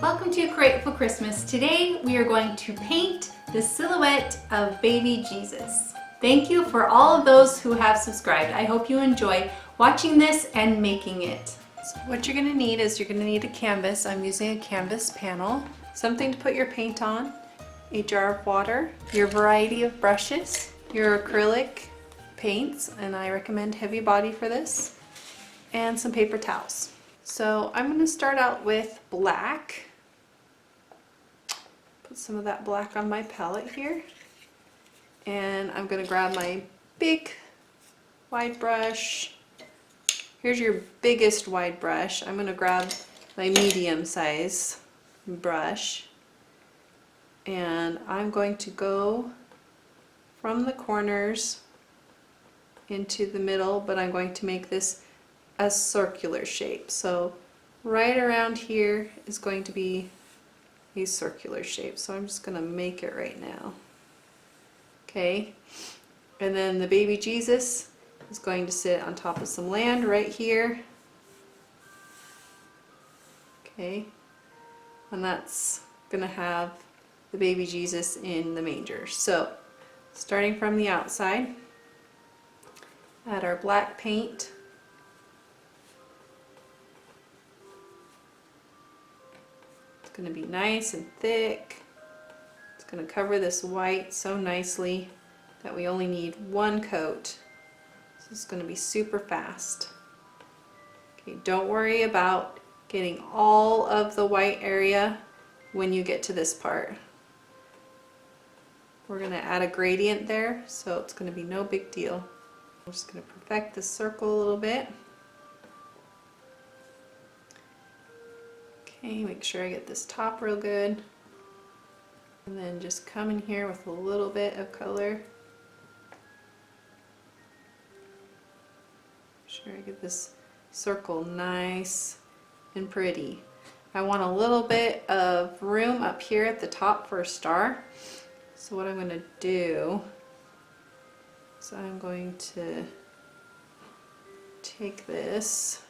Welcome to Createful Christmas. Today we are going to paint the silhouette of baby Jesus. Thank you for all of those who have subscribed. I hope you enjoy watching this and making it. So what you're going to need is you're going to need a canvas. I'm using a canvas panel, something to put your paint on, a jar of water, your variety of brushes, your acrylic paints, and I recommend heavy body for this, and some paper towels. So I'm going to start out with black. Put some of that black on my palette here. And I'm going to grab my big wide brush. Here's your biggest wide brush. I'm going to grab my medium size brush. And I'm going to go from the corners into the middle, but I'm going to make this a circular shape. So right around here is going to be a circular shape. So I'm just going to make it right now. Okay, and then the baby Jesus is going to sit on top of some land right here. Okay, and that's going to have the baby Jesus in the manger. So starting from the outside, add our black paint. It's going to be nice and thick. It's going to cover this white so nicely that we only need one coat. This is going to be super fast. Okay, don't worry about getting all of the white area when you get to this part. We're going to add a gradient there, so it's going to be no big deal. I'm just going to perfect the circle a little bit. Okay, make sure I get this top real good. And then just come in here with a little bit of color. Make sure I get this circle nice and pretty. I want a little bit of room up here at the top for a star. So what I'm going to do is I'm going to take this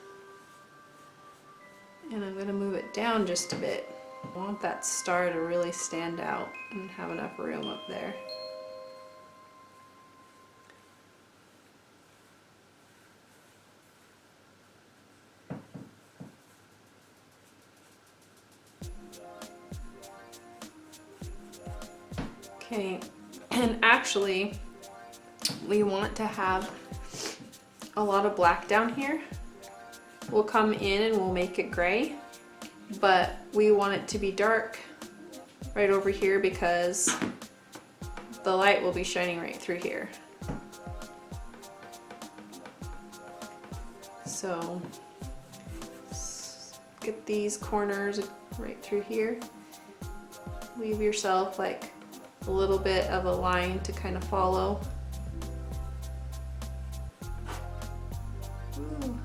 and I'm going to move it down just a bit. I want that star to really stand out and have enough room up there. Okay, and actually we want to have a lot of black down here. We'll come in and we'll make it gray, but we want it to be dark right over here because the light will be shining right through here. So get these corners right through here. Leave yourself like a little bit of a line to kind of follow. Ooh.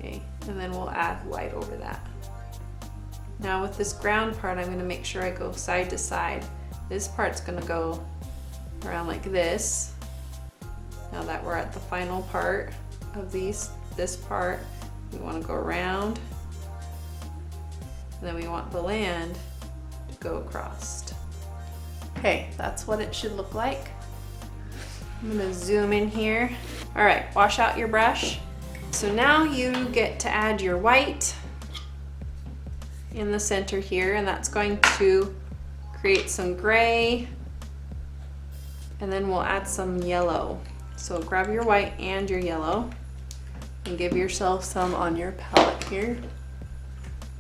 Okay, and then we'll add white over that. Now with this ground part, I'm going to make sure I go side to side. This part's going to go around like this. Now that we're at the final part of this part, we want to go around. And then we want the land to go across. Okay, that's what it should look like. I'm gonna zoom in here. All right, wash out your brush. So now you get to add your white in the center here, and that's going to create some gray, and then we'll add some yellow. So grab your white and your yellow and give yourself some on your palette here.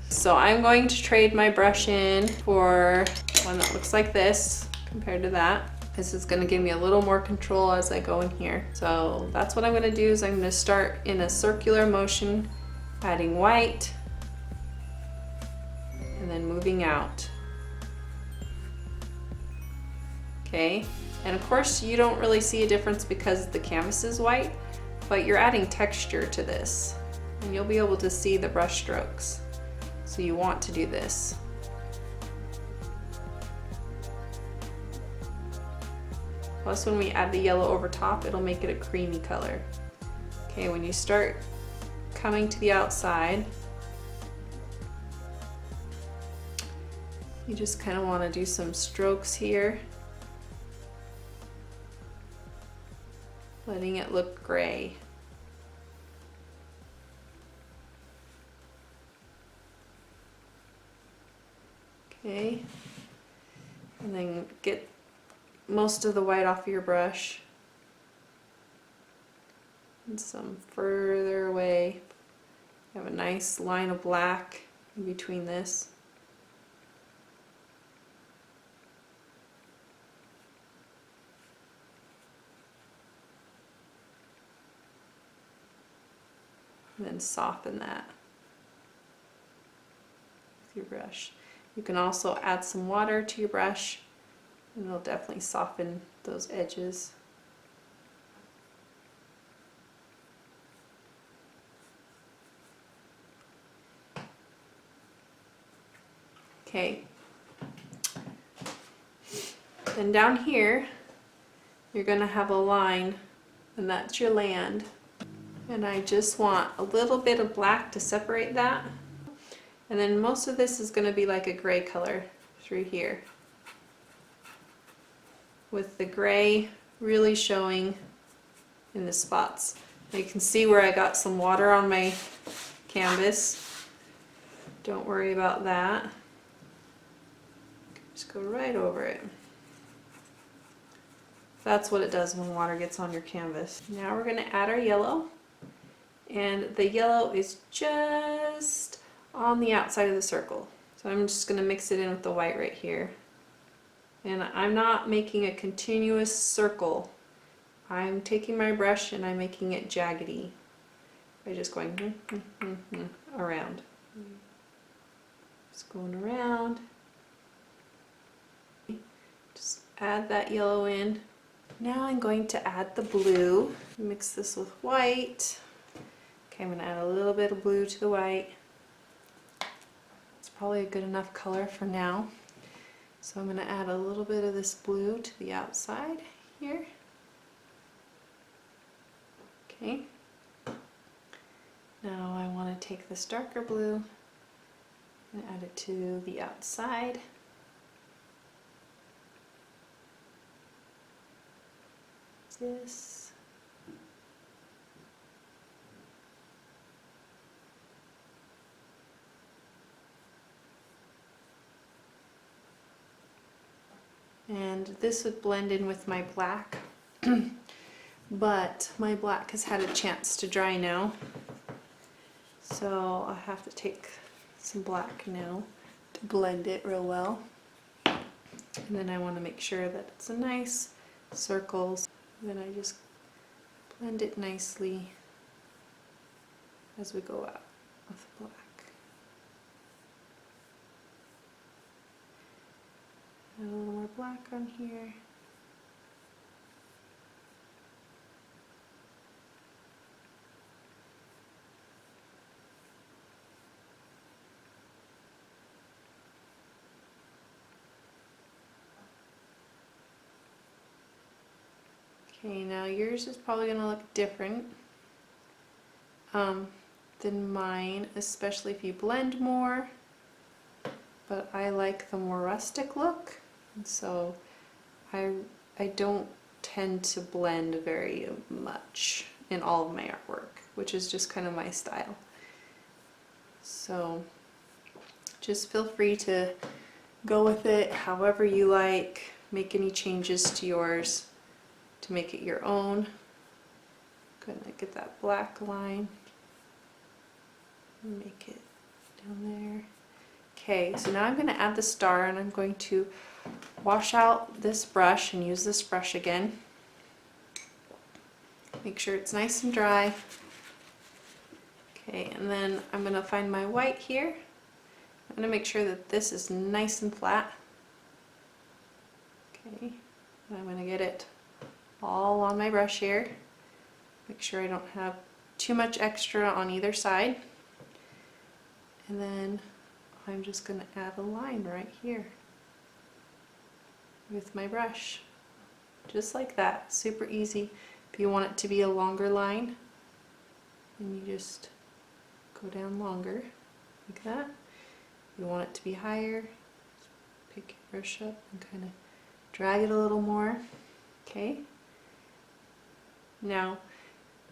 So I'm going to trade my brush in for one that looks like this compared to that. This is going to give me a little more control as I go in here. So that's what I'm going to do is I'm going to start in a circular motion, adding white and then moving out. Okay, and of course you don't really see a difference because the canvas is white, but you're adding texture to this and you'll be able to see the brush strokes. So you want to do this. Plus when we add the yellow over top, it'll make it a creamy color. Okay, when you start coming to the outside, you just kind of want to do some strokes here, letting it look gray. Okay, and then get most of the white off your brush and some further away. You have a nice line of black in between this. And then soften that with your brush. You can also add some water to your brush and it'll definitely soften those edges. Okay. Then down here, you're going to have a line, and that's your land. And I just want a little bit of black to separate that. And then most of this is going to be like a gray color through here, with the gray really showing in the spots. You can see where I got some water on my canvas. Don't worry about that. Just go right over it. That's what it does when water gets on your canvas. Now we're going to add our yellow. And the yellow is just on the outside of the circle. So I'm just going to mix it in with the white right here. And I'm not making a continuous circle. I'm taking my brush and I'm making it jaggedy by just going around. Just going around. Just add that yellow in. Now I'm going to add the blue. Mix this with white. Okay, I'm going to add a little bit of blue to the white. It's probably a good enough color for now. So I'm going to add a little bit of this blue to the outside here. Okay. Now I want to take this darker blue and add it to the outside. This. And this would blend in with my black, but my black has had a chance to dry now. So I have to take some black now to blend it real well. And then I want to make sure that it's a nice circles. Then I just blend it nicely as we go out with the black. Add a little more black on here. Okay, now yours is probably going to look different than mine, especially if you blend more, but I like the more rustic look, and so I don't tend to blend very much in all of my artwork, which is just kind of my style. So just feel free to go with it however you like, make any changes to yours to make it your own. Gonna get that black line and make it down there. Okay, so now I'm going to add the star, and I'm going to wash out this brush and use this brush again. Make sure it's nice and dry. Okay, and then I'm going to find my white here. I'm going to make sure that this is nice and flat. Okay, and I'm going to get it all on my brush here. Make sure I don't have too much extra on either side. And then I'm just going to add a line right here with my brush. Just like that. Super easy. If you want it to be a longer line, and you just go down longer like that. You want it to be higher, pick your brush up and kind of drag it a little more. Okay. Now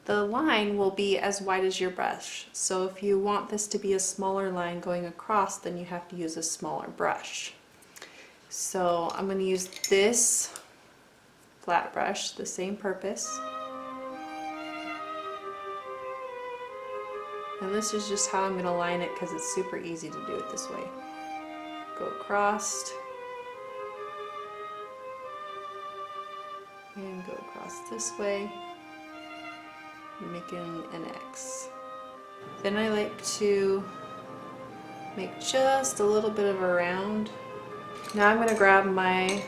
the line will be as wide as your brush, so if you want this to be a smaller line going across, then you have to use a smaller brush. So I'm going to use this flat brush, the same purpose. And this is just how I'm going to line it because it's super easy to do it this way. Go across and go across this way, making an X. Then I like to make just a little bit of a round. Now I'm going to grab my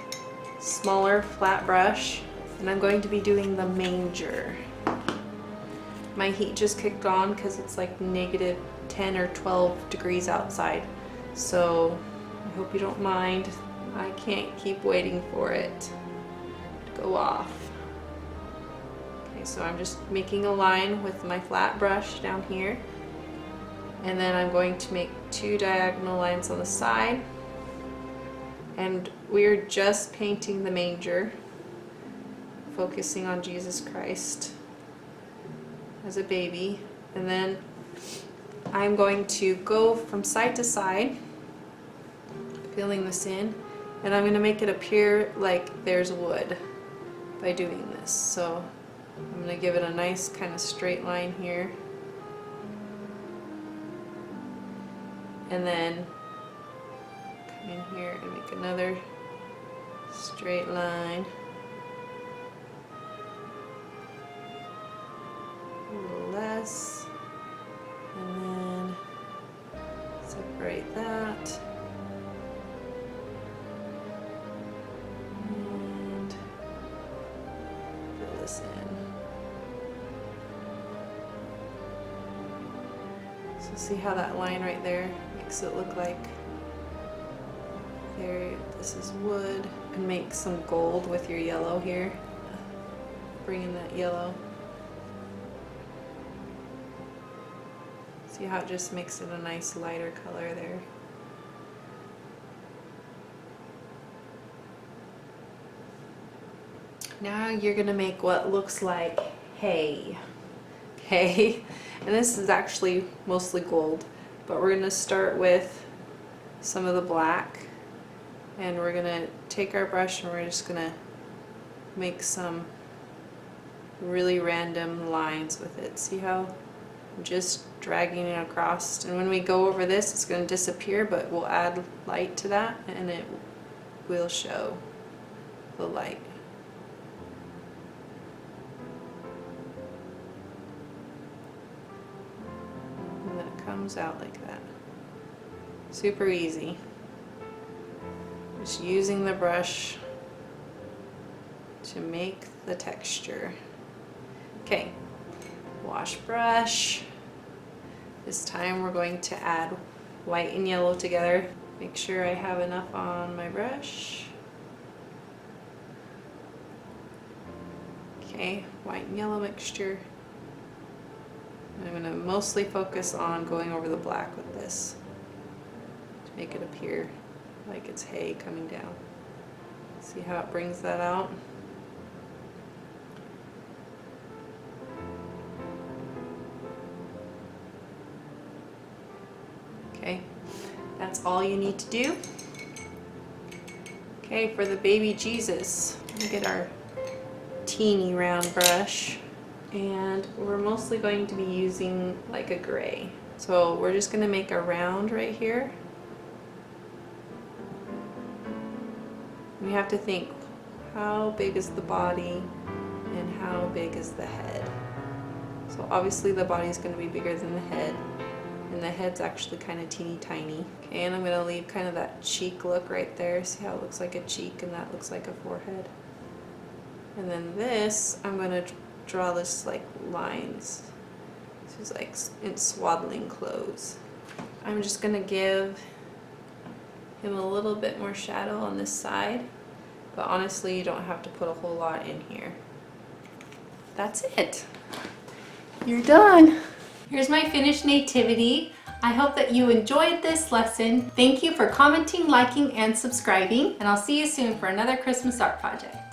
smaller flat brush and I'm going to be doing the manger. My heat just kicked on because it's like negative 10 or 12 degrees outside, so I hope you don't mind. I can't keep waiting for it to go off. Okay, so I'm just making a line with my flat brush down here, and then I'm going to make 2 diagonal lines on the side, and we're just painting the manger, focusing on Jesus Christ as a baby. And then I'm going to go from side to side, filling this in, and I'm going to make it appear like there's wood by doing this. So I'm going to give it a nice kind of straight line here, and then come in here and make another straight line. A little less, and then separate that, and fill this in. So see how that line right there makes it look like there, this is wood. And make some gold with your yellow here. Bring in that yellow. See how it just makes it a nice lighter color there. Now you're gonna make what looks like hay. Okay, and this is actually mostly gold, but we're gonna start with some of the black, and we're gonna take our brush and we're just gonna make some really random lines with it. See how I'm just dragging it across, and when we go over this it's going to disappear, but we'll add light to that and it will show the light. And then it comes out like that. Super easy. Just using the brush to make the texture. Okay, wash brush. This time we're going to add white and yellow together. Make sure I have enough on my brush. Okay, white and yellow mixture. And I'm going to mostly focus on going over the black with this to make it appear like it's hay coming down. See how it brings that out? Okay, that's all you need to do. Okay, for the baby Jesus, we get our teeny round brush, and we're mostly going to be using like a gray. So we're just going to make a round right here. We have to think, how big is the body and how big is the head? So obviously the body is going to be bigger than the head, and the head's actually kind of teeny tiny. Okay, and I'm going to leave kind of that cheek look right there. See how it looks like a cheek and that looks like a forehead? And then this, I'm going to draw this like lines. This is like in swaddling clothes. I'm just going to give him a little bit more shadow on this side, but honestly you don't have to put a whole lot in here. That's it. You're done. Here's my finished nativity. I hope that you enjoyed this lesson. Thank you for commenting, liking, and subscribing, and I'll see you soon for another Christmas art project.